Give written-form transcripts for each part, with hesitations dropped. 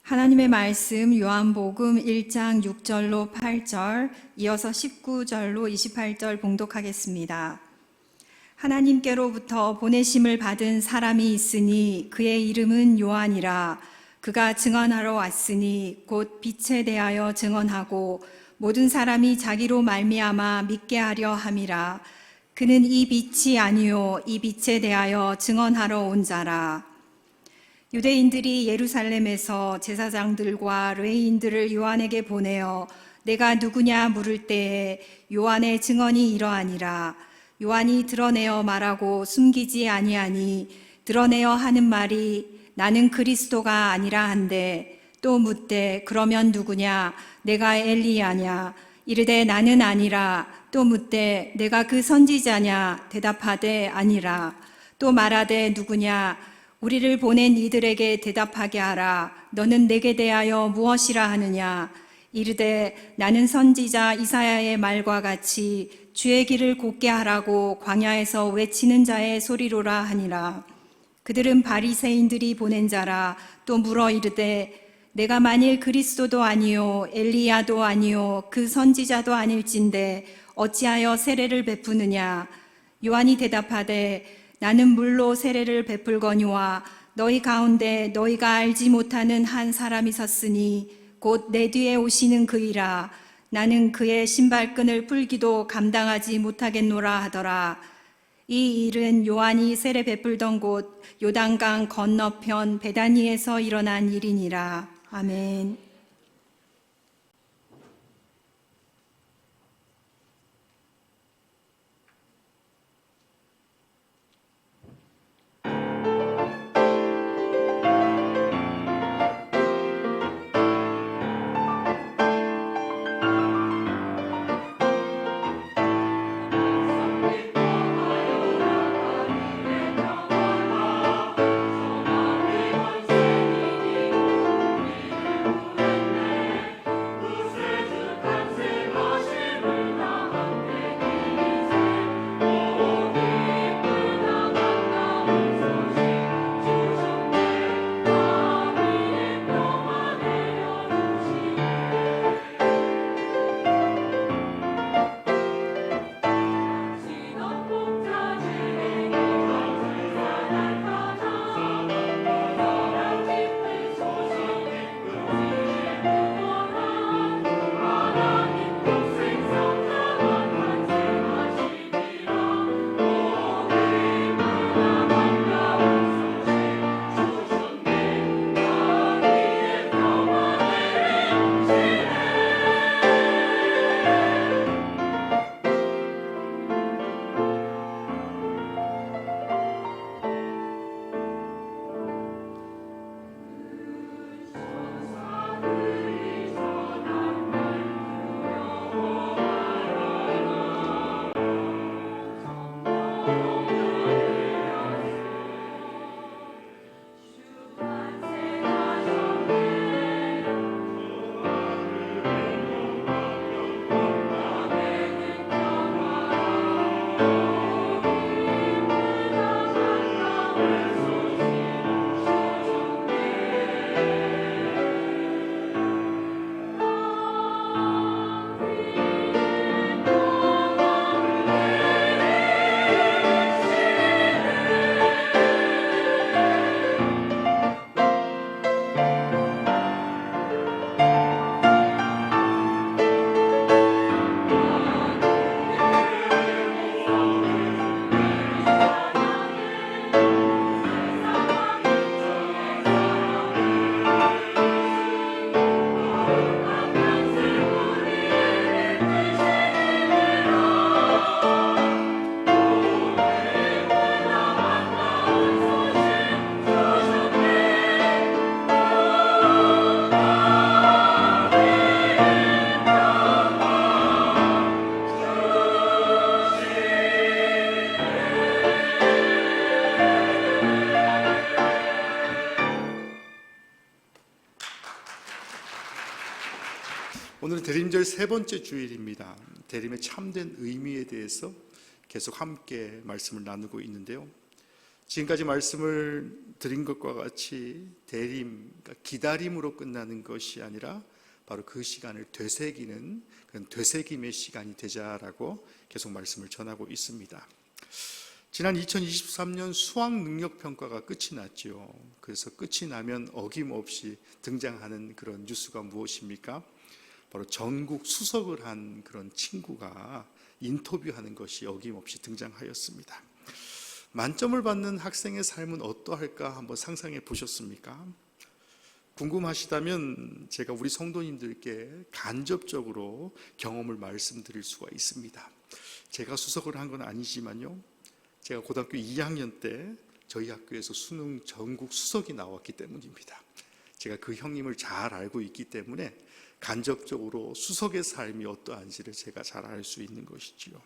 하나님의 말씀 요한복음 1장 6절로 8절, 이어서 19절로 28절 봉독하겠습니다. 하나님께로부터 보내심을 받은 사람이 있으니 그의 이름은 요한이라. 그가 증언하러 왔으니 곧 빛에 대하여 증언하고 모든 사람이 자기로 말미암아 믿게 하려 함이라. 그는 이 빛이 아니요 이 빛에 대하여 증언하러 온 자라. 유대인들이 예루살렘에서 제사장들과 레위인들을 요한에게 보내어 내가 누구냐 물을 때에 요한의 증언이 이러하니라. 요한이 드러내어 말하고 숨기지 아니하니 드러내어 하는 말이 나는 그리스도가 아니라 한데, 또 묻되 그러면 누구냐 내가 엘리야냐 이르되 나는 아니라. 또 묻되 내가 그 선지자냐 대답하되 아니라. 또 말하되 누구냐 우리를 보낸 이들에게 대답하게 하라. 너는 내게 대하여 무엇이라 하느냐. 이르되 나는 선지자 이사야의 말과 같이 주의 길을 곧게 하라고 광야에서 외치는 자의 소리로라 하니라. 그들은 바리새인들이 보낸 자라. 또 물어 이르되 내가 만일 그리스도도 아니요 엘리야도 아니요 그 선지자도 아닐진데 어찌하여 세례를 베푸느냐. 요한이 대답하되 나는 물로 세례를 베풀거니와 너희 가운데 너희가 알지 못하는 한 사람이 섰으니 곧 내 뒤에 오시는 그이라. 나는 그의 신발끈을 풀기도 감당하지 못하겠노라 하더라. 이 일은 요한이 세례 베풀던 곳 요단강 건너편 베다니에서 일어난 일이니라. 아멘. 오늘은 대림절 세 번째 주일입니다. 대림의 참된 의미에 대해서 계속 함께 말씀을 나누고 있는데요. 지금까지 말씀을 드린 것과 같이 대림, 그러니까 기다림으로 끝나는 것이 아니라 바로 그 시간을 되새기는 그런 되새김의 시간이 되자라고 계속 말씀을 전하고 있습니다. 지난 2023년 수학능력평가가 끝이 났죠. 그래서 끝이 나면 어김없이 등장하는 그런 뉴스가 무엇입니까? 바로 전국 수석을 한 그런 친구가 인터뷰하는 것이 어김없이 등장하였습니다. 만점을 받는 학생의 삶은 어떠할까 한번 상상해 보셨습니까? 궁금하시다면 제가 우리 성도님들께 간접적으로 경험을 말씀드릴 수가 있습니다. 제가 수석을 한 건 아니지만요, 제가 고등학교 2학년 때 저희 학교에서 수능 전국 수석이 나왔기 때문입니다. 제가 그 형님을 잘 알고 있기 때문에 간접적으로 수석의 삶이 어떠한지를 제가 잘 알 수 있는 것이지요.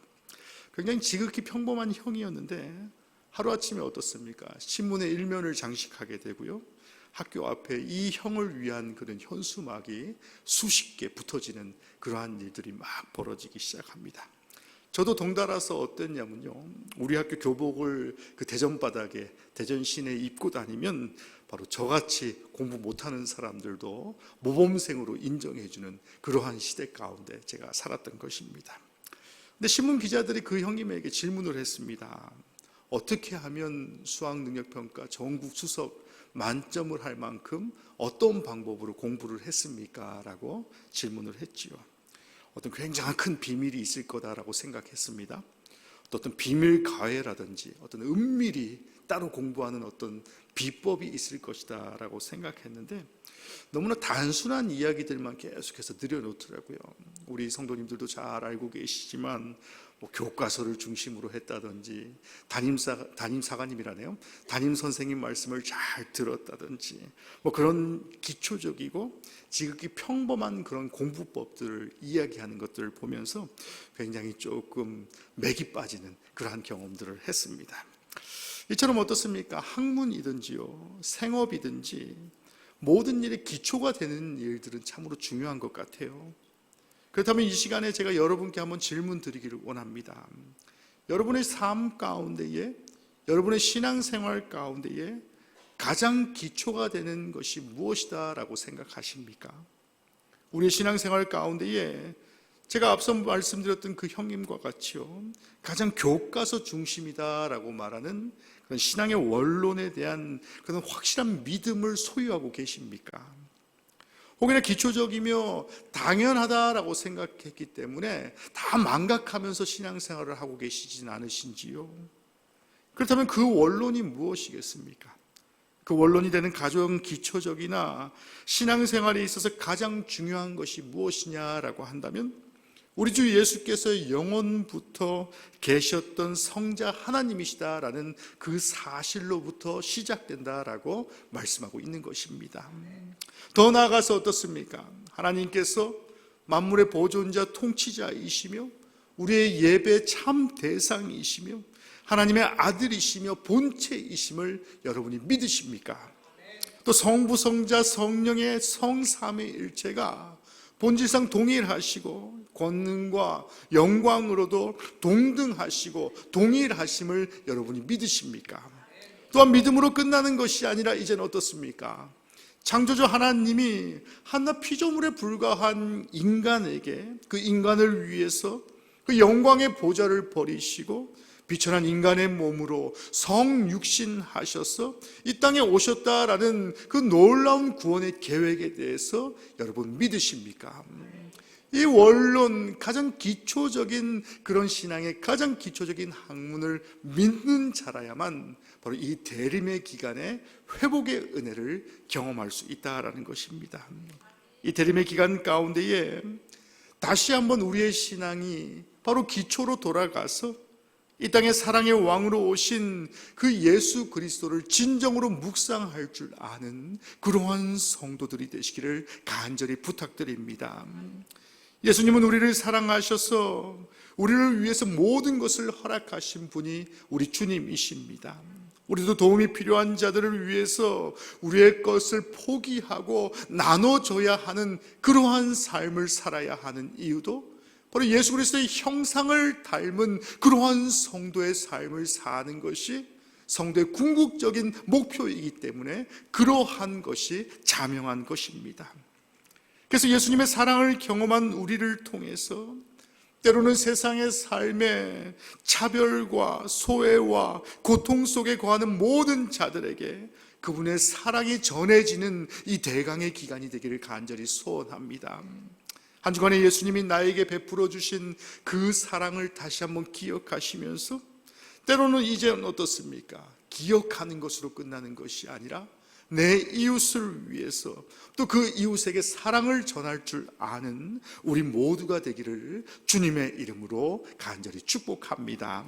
굉장히 지극히 평범한 형이었는데 하루아침에 어떻습니까? 신문의 일면을 장식하게 되고요, 학교 앞에 이 형을 위한 그런 현수막이 수십 개 붙어지는 그러한 일들이 막 벌어지기 시작합니다. 저도 덩달아서 어땠냐면요, 우리 학교 교복을 그 대전바닥에 대전 시내에 입고 다니면 바로 저같이 공부 못하는 사람들도 모범생으로 인정해주는 그러한 시대 가운데 제가 살았던 것입니다. 근데 신문 기자들이 그 형님에게 질문을 했습니다. 어떻게 하면 수학능력평가 전국 수석 만점을 할 만큼 어떤 방법으로 공부를 했습니까? 라고 질문을 했지요. 어떤 굉장한 큰 비밀이 있을 거다라고 생각했습니다. 어떤 비밀 가해라든지 어떤 은밀히 따로 공부하는 어떤 비법이 있을 것이다 라고 생각했는데 너무나 단순한 이야기들만 계속해서 늘여놓더라고요. 우리 성도님들도 잘 알고 계시지만 교과서를 중심으로 했다든지 담임사관님이라네요. 담임 선생님 말씀을 잘 들었다든지 그런 기초적이고 지극히 평범한 그런 공부법들을 이야기하는 것들을 보면서 굉장히 조금 맥이 빠지는 그러한 경험들을 했습니다. 이처럼 어떻습니까? 학문이든지요, 생업이든지 모든 일의 기초가 되는 일들은 참으로 중요한 것 같아요. 그렇다면 이 시간에 제가 여러분께 한번 질문 드리기를 원합니다. 여러분의 삶 가운데에, 여러분의 신앙생활 가운데에 가장 기초가 되는 것이 무엇이다 라고 생각하십니까? 우리의 신앙생활 가운데에 제가 앞서 말씀드렸던 그 형님과 같이요, 가장 교과서 중심이다 라고 말하는 그런 신앙의 원론에 대한 그런 확실한 믿음을 소유하고 계십니까? 혹여나 기초적이며 당연하다라고 생각했기 때문에 다 망각하면서 신앙생활을 하고 계시진 않으신지요? 그렇다면 그 원론이 무엇이겠습니까? 그 원론이 되는 가장 기초적이나 신앙생활에 있어서 가장 중요한 것이 무엇이냐라고 한다면 우리 주 예수께서 영원부터 계셨던 성자 하나님이시다라는 그 사실로부터 시작된다라고 말씀하고 있는 것입니다. 더 나아가서 어떻습니까? 하나님께서 만물의 보존자 통치자이시며 우리의 예배 참 대상이시며 하나님의 아들이시며 본체이심을 여러분이 믿으십니까? 또 성부, 성자, 성령의 성삼위일체가 본질상 동일하시고 권능과 영광으로도 동등하시고 동일하심을 여러분이 믿으십니까? 또한 믿음으로 끝나는 것이 아니라 이제는 어떻습니까? 창조주 하나님이 한낱 피조물에 불과한 인간에게 그 인간을 위해서 그 영광의 보좌를 버리시고 비천한 인간의 몸으로 성육신하셔서 이 땅에 오셨다라는 그 놀라운 구원의 계획에 대해서 여러분 믿으십니까? 이 원론, 가장 기초적인 그런 신앙의 가장 기초적인 학문을 믿는 자라야만 바로 이 대림의 기간에 회복의 은혜를 경험할 수 있다라는 것입니다. 이 대림의 기간 가운데에 다시 한번 우리의 신앙이 바로 기초로 돌아가서 이 땅에 사랑의 왕으로 오신 그 예수 그리스도를 진정으로 묵상할 줄 아는 그러한 성도들이 되시기를 간절히 부탁드립니다. 예수님은 우리를 사랑하셔서 우리를 위해서 모든 것을 허락하신 분이 우리 주님이십니다. 우리도 도움이 필요한 자들을 위해서 우리의 것을 포기하고 나눠줘야 하는 그러한 삶을 살아야 하는 이유도 바로 예수 그리스도의 형상을 닮은 그러한 성도의 삶을 사는 것이 성도의 궁극적인 목표이기 때문에 그러한 것이 자명한 것입니다. 그래서 예수님의 사랑을 경험한 우리를 통해서 때로는 세상의 삶에 차별과 소외와 고통 속에 거하는 모든 자들에게 그분의 사랑이 전해지는 이 대강의 기간이 되기를 간절히 소원합니다. 한 주간에 예수님이 나에게 베풀어 주신 그 사랑을 다시 한번 기억하시면서 때로는 이제는 어떻습니까? 기억하는 것으로 끝나는 것이 아니라 내 이웃을 위해서 또 그 이웃에게 사랑을 전할 줄 아는 우리 모두가 되기를 주님의 이름으로 간절히 축복합니다.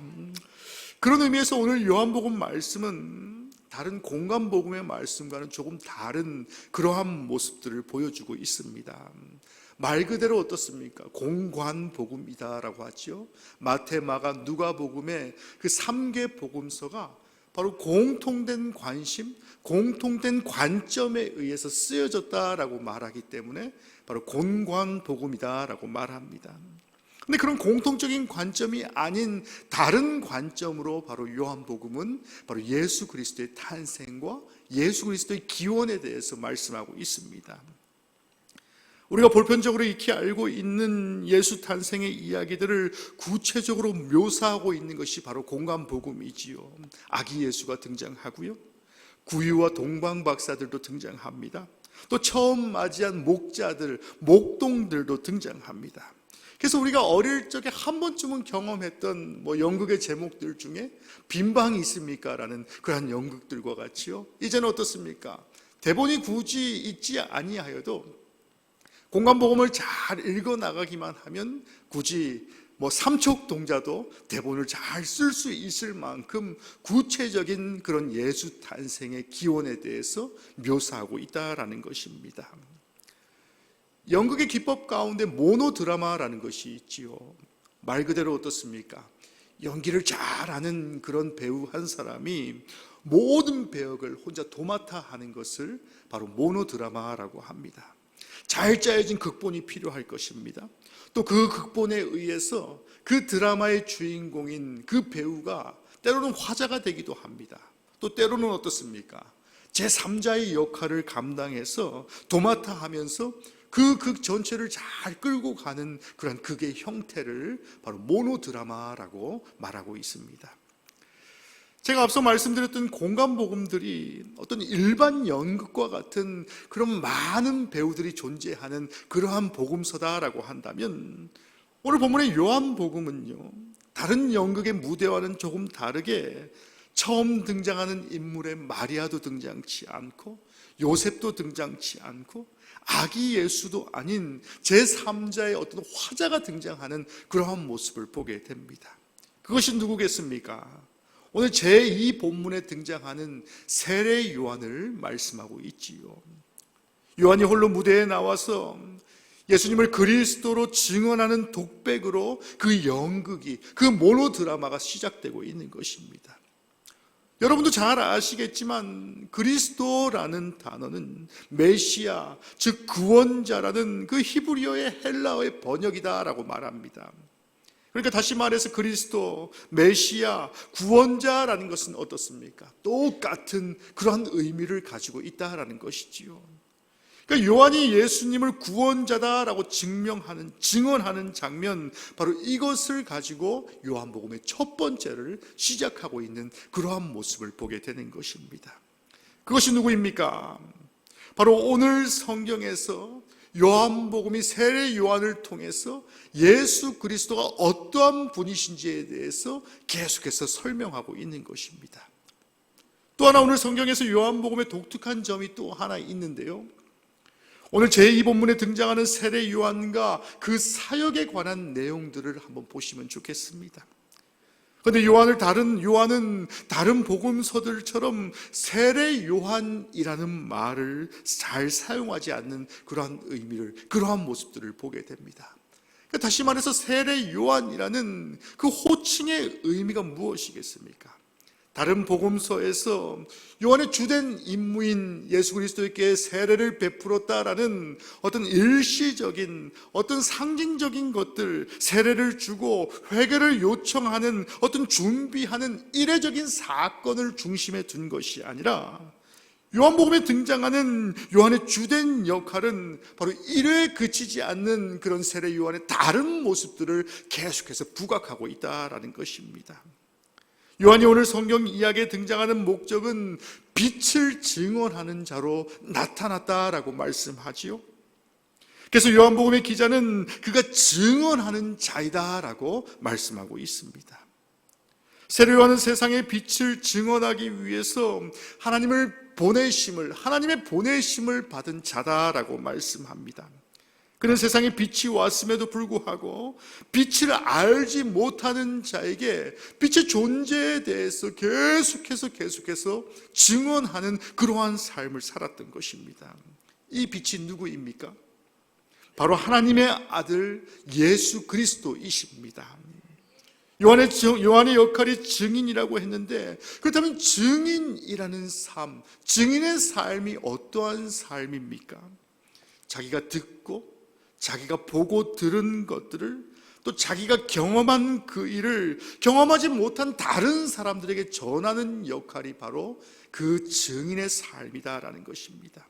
그런 의미에서 오늘 요한복음 말씀은 다른 공간복음의 말씀과는 조금 다른 그러한 모습들을 보여주고 있습니다. 말 그대로 어떻습니까? 공관복음이다라고 하죠. 마태, 마가, 누가복음의 그 3개 복음서가 바로 공통된 관심, 공통된 관점에 의해서 쓰여졌다라고 말하기 때문에 바로 공관복음이다라고 말합니다. 근데 그런 공통적인 관점이 아닌 다른 관점으로 바로 요한복음은 바로 예수 그리스도의 탄생과 예수 그리스도의 기원에 대해서 말씀하고 있습니다. 우리가 보편적으로 익히 알고 있는 예수 탄생의 이야기들을 구체적으로 묘사하고 있는 것이 바로 공관복음이지요. 아기 예수가 등장하고요, 구유와 동방 박사들도 등장합니다. 또 처음 맞이한 목자들, 목동들도 등장합니다. 그래서 우리가 어릴 적에 한 번쯤은 경험했던 연극의 제목들 중에 빈방이 있습니까? 라는 그러한 연극들과 같이요, 이제는 어떻습니까? 대본이 굳이 있지 아니하여도 공관복음을 잘 읽어나가기만 하면 굳이 삼척동자도 대본을 잘 쓸 수 있을 만큼 구체적인 그런 예수 탄생의 기원에 대해서 묘사하고 있다라는 것입니다. 연극의 기법 가운데 모노드라마라는 것이 있지요. 말 그대로 어떻습니까? 연기를 잘하는 그런 배우 한 사람이 모든 배역을 혼자 도맡아 하는 것을 바로 모노드라마라고 합니다. 잘 짜여진 극본이 필요할 것입니다. 또 그 극본에 의해서 그 드라마의 주인공인 그 배우가 때로는 화자가 되기도 합니다. 또 때로는 어떻습니까? 제3자의 역할을 감당해서 도맡아 하면서 그 극 전체를 잘 끌고 가는 그런 극의 형태를 바로 모노드라마라고 말하고 있습니다. 제가 앞서 말씀드렸던 공간복음들이 어떤 일반 연극과 같은 그런 많은 배우들이 존재하는 그러한 복음서다라고 한다면, 오늘 본문의 요한복음은요, 다른 연극의 무대와는 조금 다르게 처음 등장하는 인물의 마리아도 등장치 않고 요셉도 등장치 않고 아기 예수도 아닌 제3자의 어떤 화자가 등장하는 그러한 모습을 보게 됩니다. 그것이 누구겠습니까? 오늘 제2 본문에 등장하는 세례 요한을 말씀하고 있지요. 요한이 홀로 무대에 나와서 예수님을 그리스도로 증언하는 독백으로 그 연극이, 그 모노드라마가 시작되고 있는 것입니다. 여러분도 잘 아시겠지만 그리스도라는 단어는 메시아, 즉 구원자라는 그 히브리어의 헬라어의 번역이다라고 말합니다. 그러니까 다시 말해서 그리스도, 메시아, 구원자라는 것은 어떻습니까? 똑같은 그러한 의미를 가지고 있다라는 것이지요. 그러니까 요한이 예수님을 구원자다라고 증언하는 장면, 바로 이것을 가지고 요한복음의 첫 번째를 시작하고 있는 그러한 모습을 보게 되는 것입니다. 그것이 누구입니까? 바로 오늘 성경에서 요한복음이 세례 요한을 통해서 예수 그리스도가 어떠한 분이신지에 대해서 계속해서 설명하고 있는 것입니다. 또 하나 오늘 성경에서 요한복음의 독특한 점이 또 하나 있는데요, 오늘 제2본문에 등장하는 세례 요한과 그 사역에 관한 내용들을 한번 보시면 좋겠습니다. 그런데 요한은 다른 복음서들처럼 세례 요한이라는 말을 잘 사용하지 않는 그러한 의미를, 그러한 모습들을 보게 됩니다. 다시 말해서 세례 요한이라는 그 호칭의 의미가 무엇이겠습니까? 다른 복음서에서 요한의 주된 임무인 예수 그리스도에게 세례를 베풀었다라는 어떤 일시적인, 어떤 상징적인 것들, 세례를 주고 회개를 요청하는 어떤 준비하는 이례적인 사건을 중심에 둔 것이 아니라, 요한복음에 등장하는 요한의 주된 역할은 바로 이래에 그치지 않는 그런 세례 요한의 다른 모습들을 계속해서 부각하고 있다라는 것입니다. 요한이 오늘 성경 이야기에 등장하는 목적은 빛을 증언하는 자로 나타났다라고 말씀하지요. 그래서 요한복음의 기자는 그가 증언하는 자이다라고 말씀하고 있습니다. 세례 요한은 세상의 빛을 증언하기 위해서 하나님의 보내심을 받은 자다라고 말씀합니다. 그는 세상에 빛이 왔음에도 불구하고 빛을 알지 못하는 자에게 빛의 존재에 대해서 계속해서 증언하는 그러한 삶을 살았던 것입니다. 이 빛이 누구입니까? 바로 하나님의 아들 예수 그리스도이십니다. 요한의 역할이 증인이라고 했는데, 그렇다면 증인이라는 삶, 증인의 삶이 어떠한 삶입니까? 자기가 듣고 자기가 보고 들은 것들을, 또 자기가 경험한 그 일을 경험하지 못한 다른 사람들에게 전하는 역할이 바로 그 증인의 삶이다라는 것입니다.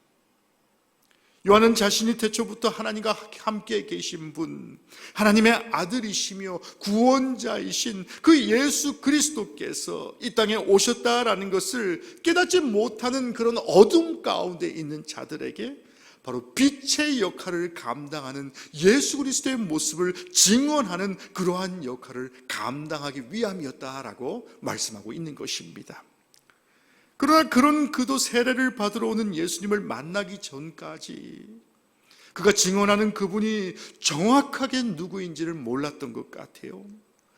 요한은 자신이 태초부터 하나님과 함께 계신 분, 하나님의 아들이시며 구원자이신 그 예수 그리스도께서 이 땅에 오셨다라는 것을 깨닫지 못하는 그런 어둠 가운데 있는 자들에게 바로 빛의 역할을 감당하는 예수 그리스도의 모습을 증언하는 그러한 역할을 감당하기 위함이었다라고 말씀하고 있는 것입니다. 그러나 그도 세례를 받으러 오는 예수님을 만나기 전까지 그가 증언하는 그분이 정확하게 누구인지를 몰랐던 것 같아요.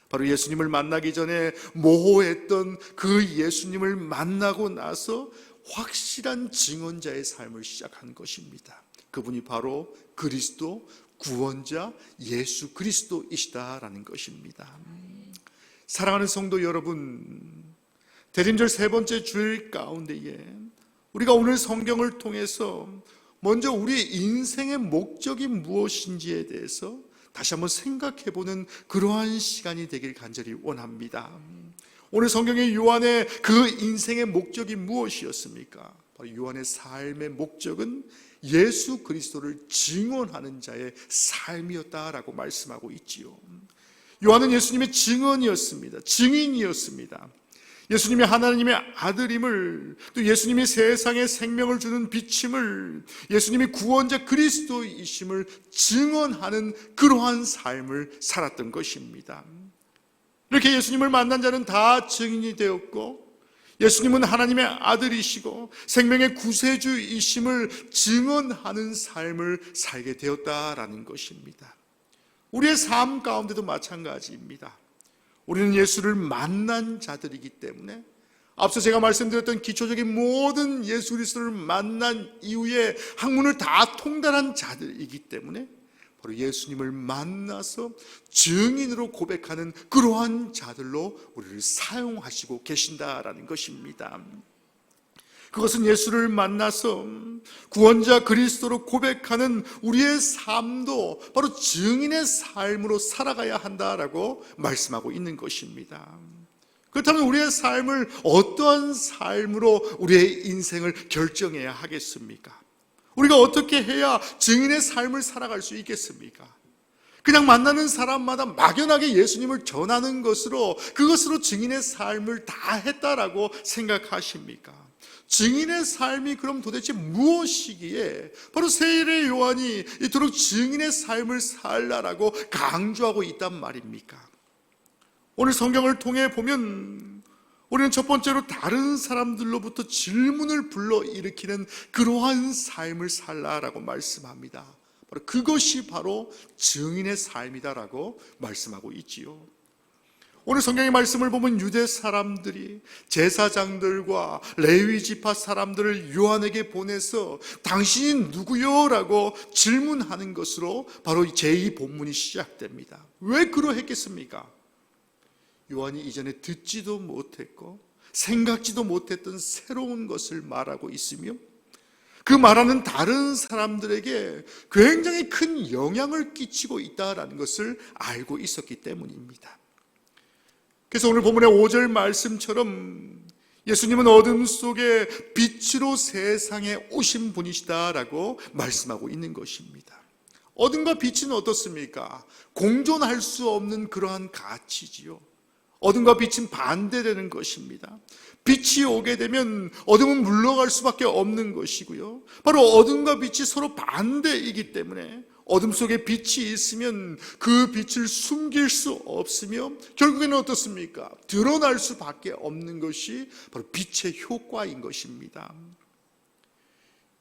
바로 예수님을 만나기 전에 모호했던 그 예수님을 만나고 나서 확실한 증언자의 삶을 시작한 것입니다. 그분이 바로 그리스도, 구원자 예수 그리스도이시다라는 것입니다. 사랑하는 성도 여러분, 대림절 세 번째 주일 가운데에 우리가 오늘 성경을 통해서 먼저 우리의 인생의 목적이 무엇인지에 대해서 다시 한번 생각해보는 그러한 시간이 되길 간절히 원합니다. 오늘 성경의 요한의 그 인생의 목적이 무엇이었습니까? 바로 요한의 삶의 목적은 예수 그리스도를 증언하는 자의 삶이었다라고 말씀하고 있지요. 요한은 예수님의 증언이었습니다. 증인이었습니다. 예수님이 하나님의 아들임을, 또 예수님이 세상에 생명을 주는 빛임을, 예수님이 구원자 그리스도이심을 증언하는 그러한 삶을 살았던 것입니다. 이렇게 예수님을 만난 자는 다 증인이 되었고, 예수님은 하나님의 아들이시고 생명의 구세주이심을 증언하는 삶을 살게 되었다라는 것입니다. 우리의 삶 가운데도 마찬가지입니다. 우리는 예수를 만난 자들이기 때문에, 앞서 제가 말씀드렸던 기초적인 모든 예수 그리스도를 만난 이후에 학문을 다 통달한 자들이기 때문에 바로 예수님을 만나서 증인으로 고백하는 그러한 자들로 우리를 사용하시고 계신다라는 것입니다. 그것은 예수를 만나서 구원자 그리스도로 고백하는 우리의 삶도 바로 증인의 삶으로 살아가야 한다라고 말씀하고 있는 것입니다. 그렇다면 우리의 삶을 어떠한 삶으로 우리의 인생을 결정해야 하겠습니까? 우리가 어떻게 해야 증인의 삶을 살아갈 수 있겠습니까? 그냥 만나는 사람마다 막연하게 예수님을 전하는 것으로, 그것으로 증인의 삶을 다 했다라고 생각하십니까? 증인의 삶이 그럼 도대체 무엇이기에 바로 세례 요한이 이토록 증인의 삶을 살라라고 강조하고 있단 말입니까? 오늘 성경을 통해 보면 우리는 첫 번째로 다른 사람들로부터 질문을 불러일으키는 그러한 삶을 살라라고 말씀합니다. 바로 그것이 바로 증인의 삶이다라고 말씀하고 있지요. 오늘 성경의 말씀을 보면 유대 사람들이 제사장들과 레위 지파 사람들을 요한에게 보내서 당신이 누구요? 라고 질문하는 것으로 바로 제2 본문이 시작됩니다. 왜 그러했겠습니까? 요한이 이전에 듣지도 못했고 생각지도 못했던 새로운 것을 말하고 있으며 그 말하는 다른 사람들에게 굉장히 큰 영향을 끼치고 있다는 것을 알고 있었기 때문입니다. 그래서 오늘 본문의 5절 말씀처럼 예수님은 어둠 속에 빛으로 세상에 오신 분이시다라고 말씀하고 있는 것입니다. 어둠과 빛은 어떻습니까? 공존할 수 없는 그러한 가치지요. 어둠과 빛은 반대되는 것입니다. 빛이 오게 되면 어둠은 물러갈 수밖에 없는 것이고요. 바로 어둠과 빛이 서로 반대이기 때문에 어둠 속에 빛이 있으면 그 빛을 숨길 수 없으며 결국에는 어떻습니까? 드러날 수밖에 없는 것이 바로 빛의 효과인 것입니다.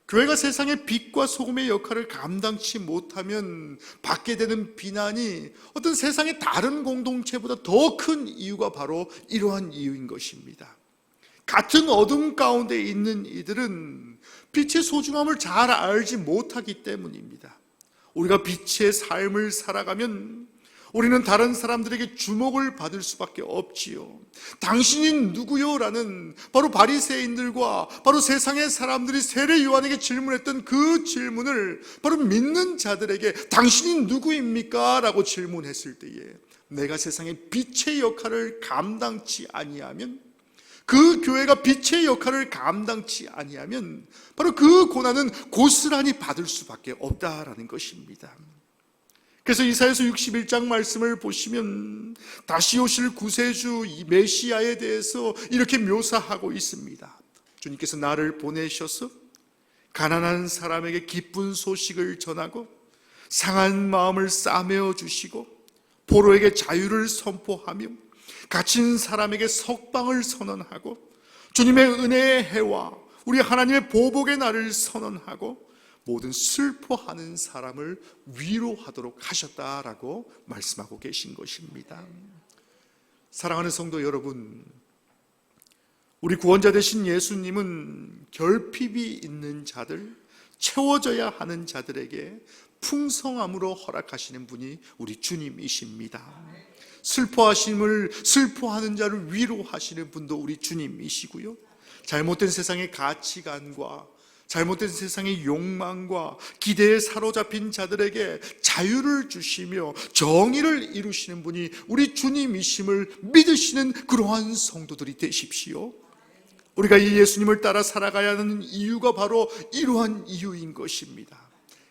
교회가 세상의 빛과 소금의 역할을 감당치 못하면 받게 되는 비난이 어떤 세상의 다른 공동체보다 더 큰 이유가 바로 이러한 이유인 것입니다. 같은 어둠 가운데 있는 이들은 빛의 소중함을 잘 알지 못하기 때문입니다. 우리가 빛의 삶을 살아가면 우리는 다른 사람들에게 주목을 받을 수밖에 없지요. 당신이 누구요? 라는 바로 바리새인들과 바로 세상의 사람들이 세례 요한에게 질문했던 그 질문을 바로 믿는 자들에게 당신이 누구입니까? 라고 질문했을 때에 내가 세상의 빛의 역할을 감당치 아니하면, 그 교회가 빛의 역할을 감당치 아니하면 바로 그 고난은 고스란히 받을 수밖에 없다라는 것입니다. 그래서 이사야서 61장 말씀을 보시면 다시 오실 구세주 이 메시아에 대해서 이렇게 묘사하고 있습니다. 주님께서 나를 보내셔서 가난한 사람에게 기쁜 소식을 전하고 상한 마음을 싸매어 주시고 포로에게 자유를 선포하며 갇힌 사람에게 석방을 선언하고 주님의 은혜의 해와 우리 하나님의 보복의 날을 선언하고 모든 슬퍼하는 사람을 위로하도록 하셨다라고 말씀하고 계신 것입니다. 사랑하는 성도 여러분, 우리 구원자 되신 예수님은 결핍이 있는 자들, 채워져야 하는 자들에게 풍성함으로 허락하시는 분이 우리 주님이십니다. 슬퍼하는 자를 위로하시는 분도 우리 주님이시고요. 잘못된 세상의 가치관과 잘못된 세상의 욕망과 기대에 사로잡힌 자들에게 자유를 주시며 정의를 이루시는 분이 우리 주님이심을 믿으시는 그러한 성도들이 되십시오. 우리가 이 예수님을 따라 살아가야 하는 이유가 바로 이러한 이유인 것입니다.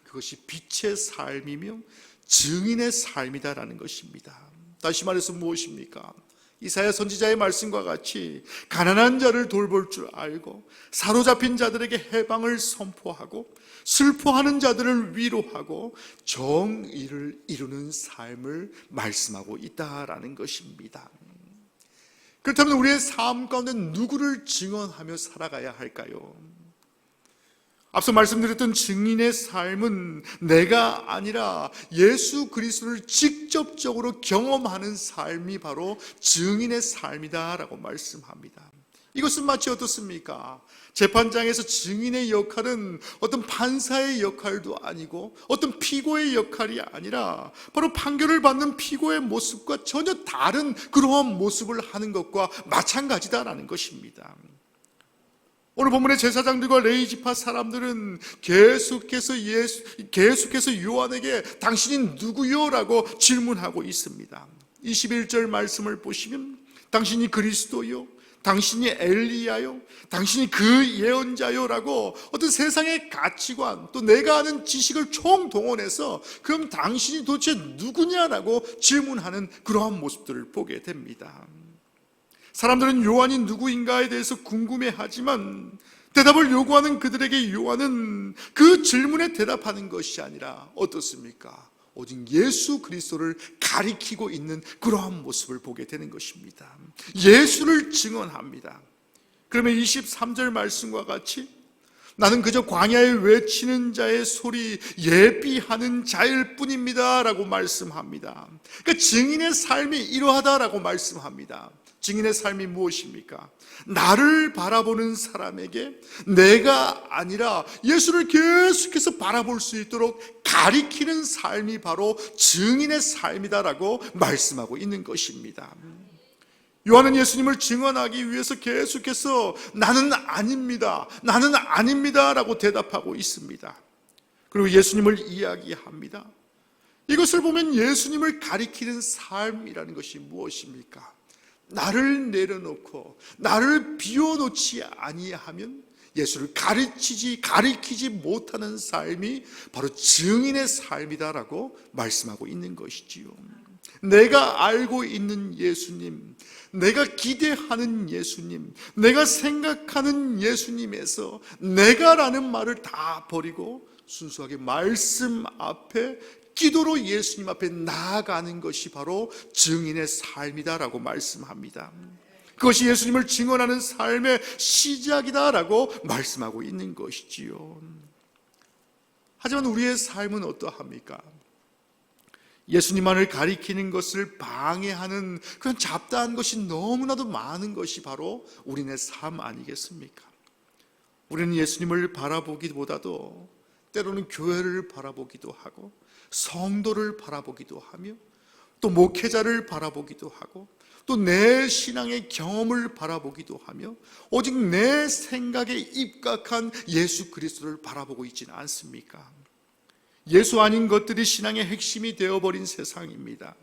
그것이 빛의 삶이며 증인의 삶이다라는 것입니다. 다시 말해서 무엇입니까? 이사야 선지자의 말씀과 같이 가난한 자를 돌볼 줄 알고 사로잡힌 자들에게 해방을 선포하고 슬퍼하는 자들을 위로하고 정의를 이루는 삶을 말씀하고 있다라는 것입니다. 그렇다면 우리의 삶 가운데 누구를 증언하며 살아가야 할까요? 앞서 말씀드렸던 증인의 삶은 내가 아니라 예수 그리스도를 직접적으로 경험하는 삶이 바로 증인의 삶이다라고 말씀합니다. 이것은 마치 어떻습니까? 재판장에서 증인의 역할은 어떤 판사의 역할도 아니고 어떤 피고의 역할이 아니라 바로 판결을 받는 피고의 모습과 전혀 다른 그러한 모습을 하는 것과 마찬가지다라는 것입니다. 오늘 본문의 제사장들과 레위 지파 사람들은 계속해서 요한에게 당신이 누구요? 라고 질문하고 있습니다. 21절 말씀을 보시면 당신이 그리스도요? 당신이 엘리야요? 당신이 그 예언자요? 라고 어떤 세상의 가치관 또 내가 아는 지식을 총동원해서 그럼 당신이 도대체 누구냐라고 질문하는 그러한 모습들을 보게 됩니다. 사람들은 요한이 누구인가에 대해서 궁금해하지만 대답을 요구하는 그들에게 요한은 그 질문에 대답하는 것이 아니라 어떻습니까? 오직 예수 그리스도를 가리키고 있는 그러한 모습을 보게 되는 것입니다. 예수를 증언합니다. 그러면 23절 말씀과 같이 나는 그저 광야에 외치는 자의 소리 예비하는 자일 뿐입니다 라고 말씀합니다. 그러니까 증인의 삶이 이러하다라고 말씀합니다. 증인의 삶이 무엇입니까? 나를 바라보는 사람에게 내가 아니라 예수를 계속해서 바라볼 수 있도록 가리키는 삶이 바로 증인의 삶이다라고 말씀하고 있는 것입니다. 요한은 예수님을 증언하기 위해서 계속해서 나는 아닙니다, 나는 아닙니다 라고 대답하고 있습니다. 그리고 예수님을 이야기합니다. 이것을 보면 예수님을 가리키는 삶이라는 것이 무엇입니까? 나를 내려놓고 나를 비워놓지 아니하면 예수를 가리키지 못하는 삶이 바로 증인의 삶이다라고 말씀하고 있는 것이지요. 내가 알고 있는 예수님, 내가 기대하는 예수님, 내가 생각하는 예수님에서 내가라는 말을 다 버리고 순수하게 말씀 앞에 기도로 예수님 앞에 나아가는 것이 바로 증인의 삶이다라고 말씀합니다. 그것이 예수님을 증언하는 삶의 시작이다라고 말씀하고 있는 것이지요. 하지만 우리의 삶은 어떠합니까? 예수님만을 가리키는 것을 방해하는 그런 잡다한 것이 너무나도 많은 것이 바로 우리네 삶 아니겠습니까? 우리는 예수님을 바라보기보다도 때로는 교회를 바라보기도 하고 성도를 바라보기도 하며 또 목회자를 바라보기도 하고 또 내 신앙의 경험을 바라보기도 하며 오직 내 생각에 입각한 예수 그리스도를 바라보고 있지는 않습니까? 예수 아닌 것들이 신앙의 핵심이 되어버린 세상입니다.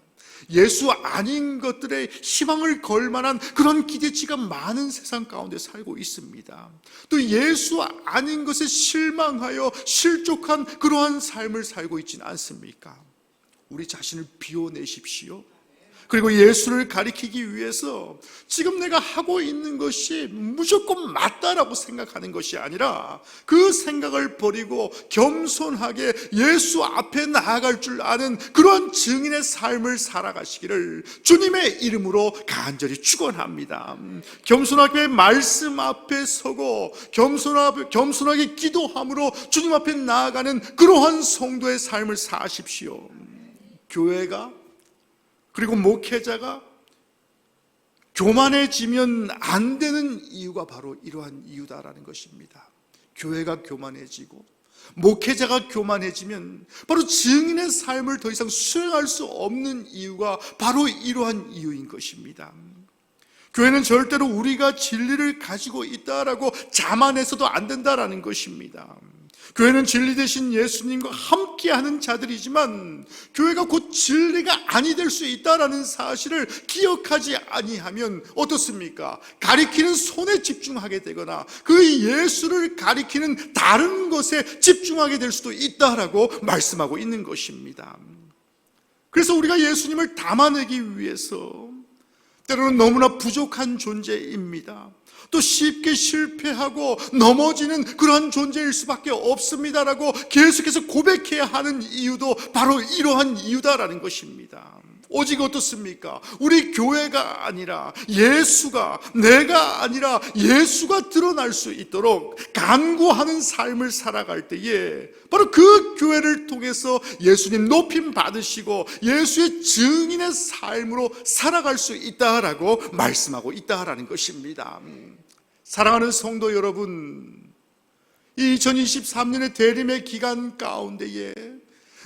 예수 아닌 것들의 희망을 걸 만한 그런 기대치가 많은 세상 가운데 살고 있습니다. 또 예수 아닌 것에 실망하여 실족한 그러한 삶을 살고 있지는 않습니까? 우리 자신을 비워내십시오. 그리고 예수를 가리키기 위해서 지금 내가 하고 있는 것이 무조건 맞다라고 생각하는 것이 아니라 그 생각을 버리고 겸손하게 예수 앞에 나아갈 줄 아는 그런 증인의 삶을 살아가시기를 주님의 이름으로 간절히 축원합니다. 겸손하게 말씀 앞에 서고 겸손하게 기도함으로 주님 앞에 나아가는 그러한 성도의 삶을 사십시오. 교회가 그리고 목회자가 교만해지면 안 되는 이유가 바로 이러한 이유다라는 것입니다. 교회가 교만해지고 목회자가 교만해지면 바로 증인의 삶을 더 이상 수행할 수 없는 이유가 바로 이러한 이유인 것입니다. 교회는 절대로 우리가 진리를 가지고 있다라고 자만해서도 안 된다라는 것입니다. 교회는 진리 대신 예수님과 함께하는 자들이지만 교회가 곧 진리가 아니 될 수 있다라는 사실을 기억하지 아니하면 어떻습니까? 가리키는 손에 집중하게 되거나 그 예수를 가리키는 다른 것에 집중하게 될 수도 있다라고 말씀하고 있는 것입니다. 그래서 우리가 예수님을 담아내기 위해서 때로는 너무나 부족한 존재입니다. 또 쉽게 실패하고 넘어지는 그러한 존재일 수밖에 없습니다라고 계속해서 고백해야 하는 이유도 바로 이러한 이유다라는 것입니다. 오직 어떻습니까? 우리 교회가 아니라 예수가, 내가 아니라 예수가 드러날 수 있도록 간구하는 삶을 살아갈 때에 바로 그 교회를 통해서 예수님 높임 받으시고 예수의 증인의 삶으로 살아갈 수 있다라고 말씀하고 있다라는 것입니다. 사랑하는 성도 여러분, 이 2023년의 대림의 기간 가운데에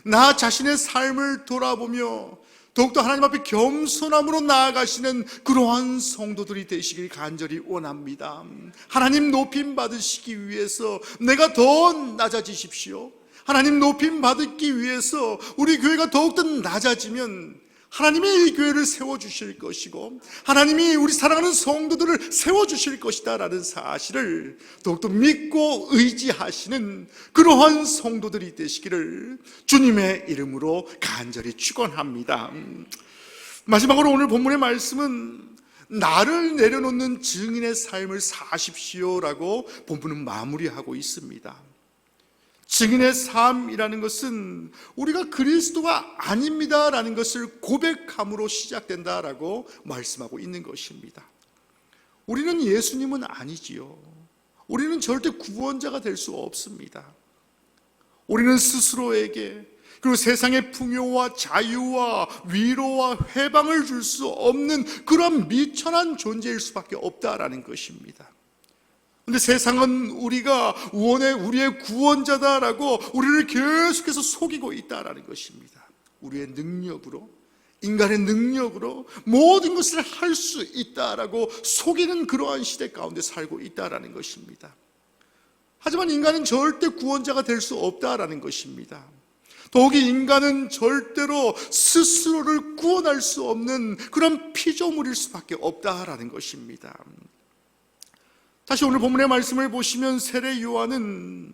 나 자신의 삶을 돌아보며 더욱더 하나님 앞에 겸손함으로 나아가시는 그러한 성도들이 되시길 간절히 원합니다. 하나님 높임 받으시기 위해서 내가 더 낮아지십시오. 하나님 높임 받기 위해서 우리 교회가 더욱더 낮아지면 하나님이 이 교회를 세워주실 것이고 하나님이 우리 사랑하는 성도들을 세워주실 것이다 라는 사실을 더욱더 믿고 의지하시는 그러한 성도들이 되시기를 주님의 이름으로 간절히 축원합니다. 마지막으로 오늘 본문의 말씀은 나를 내려놓는 증인의 삶을 사십시오라고 본문은 마무리하고 있습니다. 증인의 삶이라는 것은 우리가 그리스도가 아닙니다라는 것을 고백함으로 시작된다라고 말씀하고 있는 것입니다. 우리는 예수님은 아니지요. 우리는 절대 구원자가 될 수 없습니다. 우리는 스스로에게 그리고 세상의 풍요와 자유와 위로와 회방을 줄 수 없는 그런 미천한 존재일 수밖에 없다라는 것입니다. 근데 세상은 우리가 우리의 구원자다라고 우리를 계속해서 속이고 있다라는 것입니다. 우리의 능력으로, 인간의 능력으로 모든 것을 할 수 있다라고 속이는 그러한 시대 가운데 살고 있다라는 것입니다. 하지만 인간은 절대 구원자가 될 수 없다라는 것입니다. 더욱이 인간은 절대로 스스로를 구원할 수 없는 그런 피조물일 수밖에 없다라는 것입니다. 다시 오늘 본문의 말씀을 보시면 세례 요한은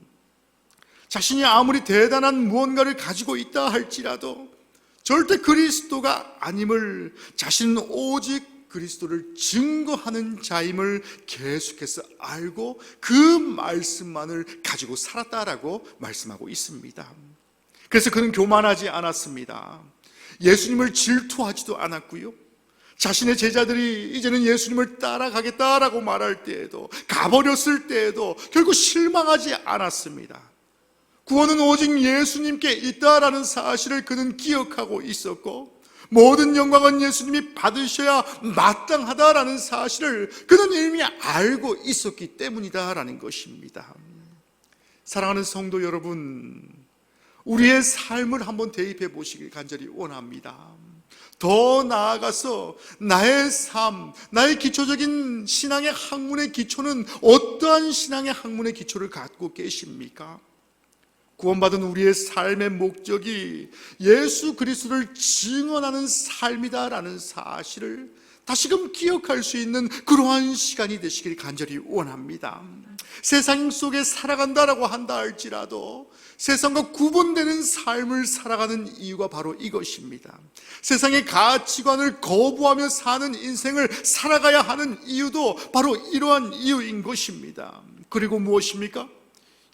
자신이 아무리 대단한 무언가를 가지고 있다 할지라도 절대 그리스도가 아님을, 자신은 오직 그리스도를 증거하는 자임을 계속해서 알고 그 말씀만을 가지고 살았다라고 말씀하고 있습니다. 그래서 그는 교만하지 않았습니다. 예수님을 질투하지도 않았고요, 자신의 제자들이 이제는 예수님을 따라가겠다라고 말할 때에도, 가버렸을 때에도 결국 실망하지 않았습니다. 구원은 오직 예수님께 있다라는 사실을 그는 기억하고 있었고, 모든 영광은 예수님이 받으셔야 마땅하다라는 사실을 그는 이미 알고 있었기 때문이다라는 것입니다. 사랑하는 성도 여러분, 우리의 삶을 한번 대입해 보시길 간절히 원합니다. 더 나아가서 나의 삶, 나의 기초적인 신앙의 학문의 기초는 어떠한 신앙의 학문의 기초를 갖고 계십니까? 구원받은 우리의 삶의 목적이 예수 그리스도를 증언하는 삶이다라는 사실을 다시금 기억할 수 있는 그러한 시간이 되시길 간절히 원합니다. 세상 속에 살아간다라고 한다 할지라도 세상과 구분되는 삶을 살아가는 이유가 바로 이것입니다. 세상의 가치관을 거부하며 사는 인생을 살아가야 하는 이유도 바로 이러한 이유인 것입니다. 그리고 무엇입니까?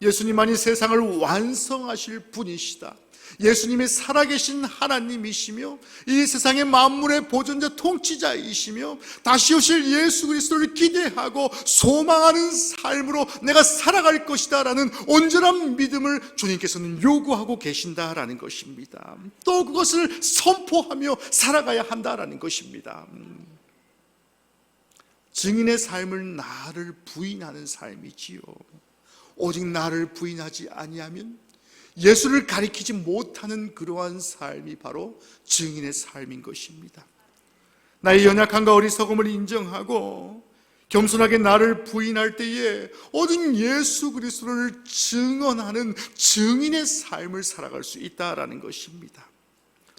예수님만이 세상을 완성하실 분이시다, 예수님이 살아계신 하나님이시며 이 세상의 만물의 보존자 통치자이시며 다시 오실 예수 그리스도를 기대하고 소망하는 삶으로 내가 살아갈 것이다 라는 온전한 믿음을 주님께서는 요구하고 계신다라는 것입니다. 또 그것을 선포하며 살아가야 한다라는 것입니다. 증인의 삶을 나를 부인하는 삶이지요. 오직 나를 부인하지 아니하면 예수를 가리키지 못하는 그러한 삶이 바로 증인의 삶인 것입니다. 나의 연약함과 어리석음을 인정하고 겸손하게 나를 부인할 때에 오직 예수 그리스도를 증언하는 증인의 삶을 살아갈 수 있다라는 것입니다.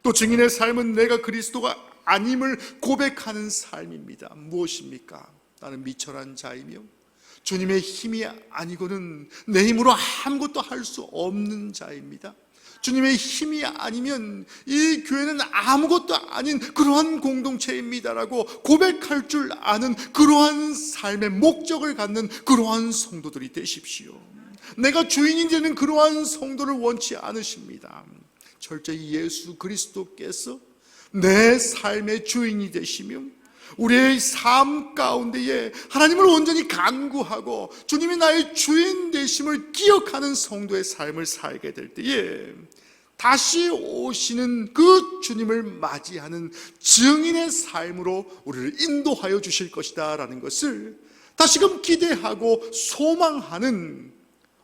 또 증인의 삶은 내가 그리스도가 아님을 고백하는 삶입니다. 무엇입니까? 나는 미천한 자이며 주님의 힘이 아니고는 내 힘으로 아무것도 할 수 없는 자입니다. 주님의 힘이 아니면 이 교회는 아무것도 아닌 그러한 공동체입니다라고 고백할 줄 아는 그러한 삶의 목적을 갖는 그러한 성도들이 되십시오. 내가 주인이 되는 그러한 성도를 원치 않으십니다. 철저히 예수 그리스도께서 내 삶의 주인이 되시며 우리의 삶 가운데에 하나님을 온전히 간구하고 주님이 나의 주인 되심을 기억하는 성도의 삶을 살게 될 때에 다시 오시는 그 주님을 맞이하는 증인의 삶으로 우리를 인도하여 주실 것이다 라는 것을 다시금 기대하고 소망하는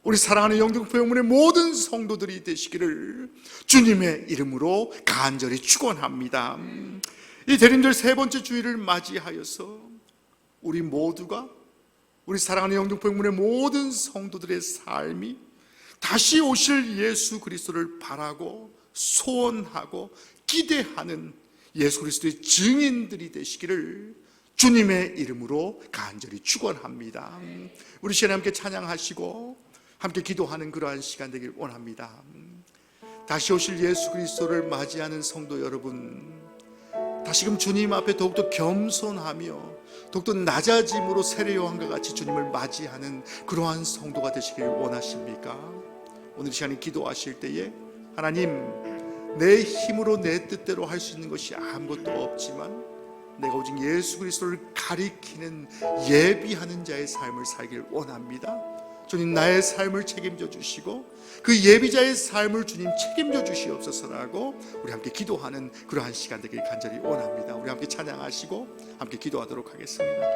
우리 사랑하는 영등포영문의 모든 성도들이 되시기를 주님의 이름으로 간절히 축원합니다. 이 대림절 세 번째 주일을 맞이하여서 우리 모두가, 우리 사랑하는 영등포영문의 모든 성도들의 삶이 다시 오실 예수 그리스도를 바라고 소원하고 기대하는 예수 그리스도의 증인들이 되시기를 주님의 이름으로 간절히 축원합니다. 우리 시간에 함께 찬양하시고 함께 기도하는 그러한 시간 되길 원합니다. 다시 오실 예수 그리스도를 맞이하는 성도 여러분, 다시금 주님 앞에 더욱더 겸손하며 더욱더 낮아짐으로 세례 요한과 같이 주님을 맞이하는 그러한 성도가 되시길 원하십니까? 오늘 이 시간에 기도하실 때에 하나님, 내 힘으로 내 뜻대로 할 수 있는 것이 아무것도 없지만 내가 오직 예수 그리스도를 가리키는 예비하는 자의 삶을 살길 원합니다. 주님, 나의 삶을 책임져 주시고 그 예비자의 삶을 주님 책임져 주시옵소서라고 우리 함께 기도하는 그러한 시간 되길 간절히 원합니다. 우리 함께 찬양하시고 함께 기도하도록 하겠습니다.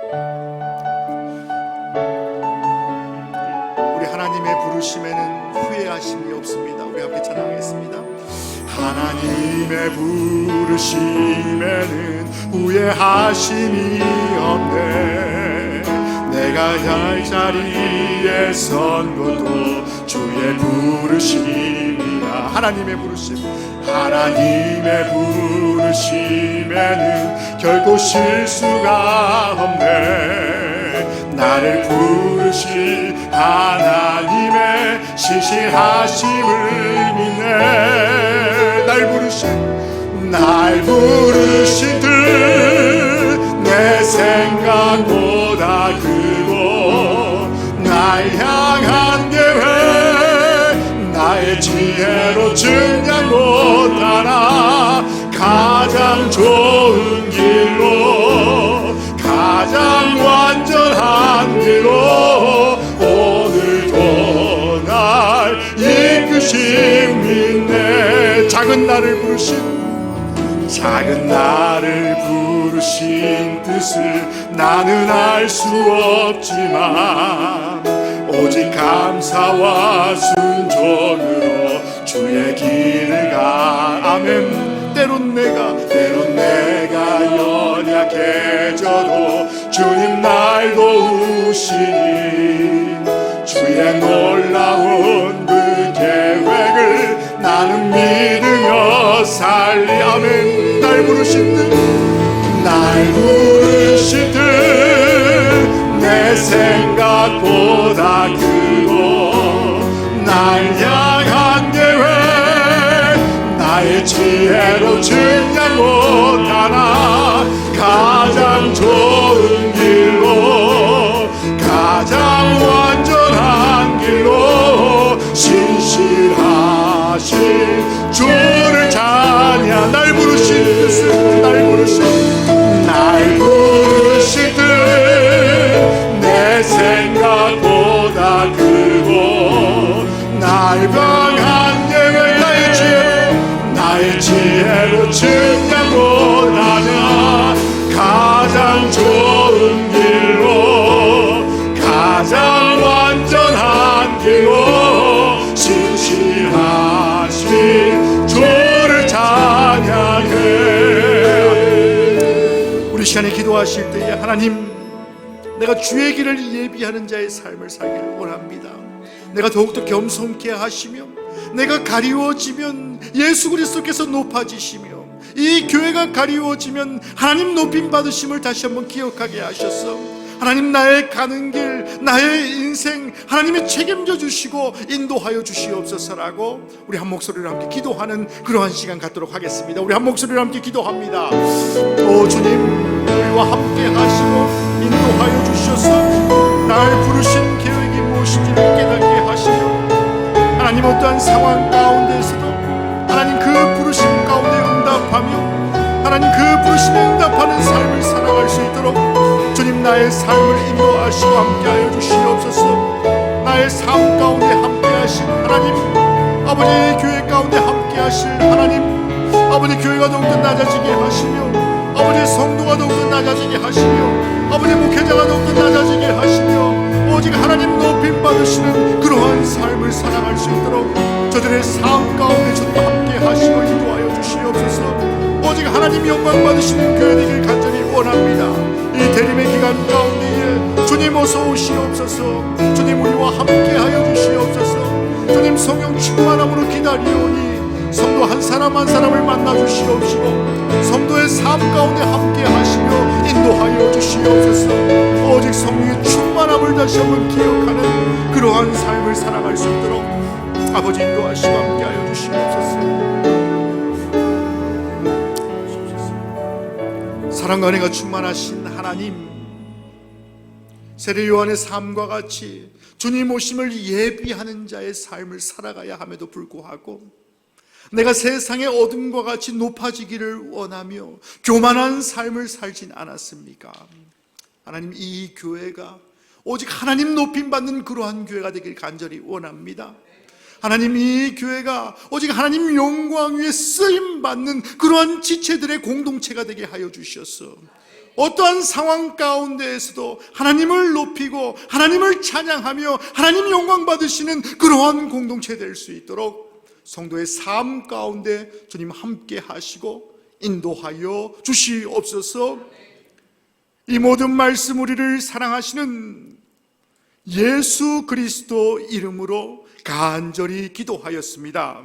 우리 하나님의 부르심에는 후회하심이 없습니다. 우리 함께 찬양하겠습니다. 하나님의 부르심에는 후회하심이 없네. 내가 이 자리에 선 것도 주의 부르심이라. 하나님의 부르심, 하나님의 부르심에는 결코 실수가 없네. 나를 부르신 하나님의 신실하심을 믿네. 날 부르신 뜻 내 생각보다 크고 날 향한 계획 나의 지혜로 증량 못하나 가장 좋은 길로 가장 완전한 길로 오늘도 날 이끄심 믿네. 작은 나를 부르신 뜻을 나는 알 수 없지만 오직 감사와 순종으로 주의 길을 가. 아멘. 때론 내가 연약해져도 주님 날 도우시니 주의 놀라운 그 계획을 나는 믿으며 살리. 아멘. 날 부르신 듯 내 생각보다 크고 날 향한 계획 나의 지혜로 증량 못하나 가장 좋은 길로 가장 완전한 길로 신실하신 주를 찬양. 날 부르신 뜻 내 생각보다 크고 날 향한 계획 나의 지혜로 증량 못하나 가장 좋은 길로 가장 완전한 길로 신실하신 주를 찬양해. 우리 시간에 기도하실 때에 하나님, 내가 주의 길을 예비하는 자의 삶을 살기를 원합니다. 내가 더욱더 겸손케 하시며 내가 가리워지면 예수 그리스도께서 높아지시며 이 교회가 가리워지면 하나님 높임 받으심을 다시 한번 기억하게 하셔서 하나님 나의 가는 길 나의 인생 하나님이 책임져 주시고 인도하여 주시옵소서라고 우리 한 목소리로 함께 기도하는 그러한 시간 갖도록 하겠습니다. 우리 한 목소리로 함께 기도합니다. 오 주님, 우리와 함께 하시고 인도하여 주셔서 날 부르신 계획이 무엇인지를 깨닫게 하시며 하나님 어떠한 상황 가운데서도 하나님 그 부르심 가운데 응답하며 하나님 그 부르심에 응답하는 삶을 살아갈 수 있도록 주님 나의 삶을 인도하시고 함께하여 주시옵소서. 나의 삶 가운데 함께하신 하나님 아버지, 교회 가운데 함께하실 하나님 아버지, 교회가 더욱더 낮아지게 하시며 아버지 성도가 더욱더 낮아지게 하시며 아버지 목회자가 더욱더 낮아지게 하시며 오직 하나님 높임 받으시는 그러한 삶을 살아갈 수 있도록 저들의 삶 가운데 주님 함께 하시고 인도하여 주시옵소서. 오직 하나님 영광 받으시는 교회 되길 간절히 원합니다. 이 대림의 기간 가운데에 주님 어서 오시옵소서. 주님 우리와 함께 하여 주시옵소서. 주님 성령 충만함으로 기다리오니 성도 한 사람 한 사람을 만나 주시옵시고 성도의 삶 가운데 함께 하시며 인도하여 주시옵소서. 오직 성령의 충만함을 다시 한번 기억하는 그러한 삶을 살아갈 수 있도록 아버지 인도하시고 함께하여 주시옵소서. 사랑과 은혜가 충만하신 하나님, 세례 요한의 삶과 같이 주님 오심을 예비하는 자의 삶을 살아가야 함에도 불구하고 내가 세상의 어둠과 같이 높아지기를 원하며 교만한 삶을 살진 않았습니까? 하나님, 이 교회가 오직 하나님 높임 받는 그러한 교회가 되길 간절히 원합니다. 하나님, 이 교회가 오직 하나님 영광 위에 쓰임 받는 그러한 지체들의 공동체가 되게 하여 주셔서 어떠한 상황 가운데에서도 하나님을 높이고 하나님을 찬양하며 하나님 영광 받으시는 그러한 공동체 될 수 있도록 성도의 삶 가운데 주님 함께 하시고 인도하여 주시옵소서. 이 모든 말씀 우리를 사랑하시는 예수 그리스도 이름으로 간절히 기도하였습니다.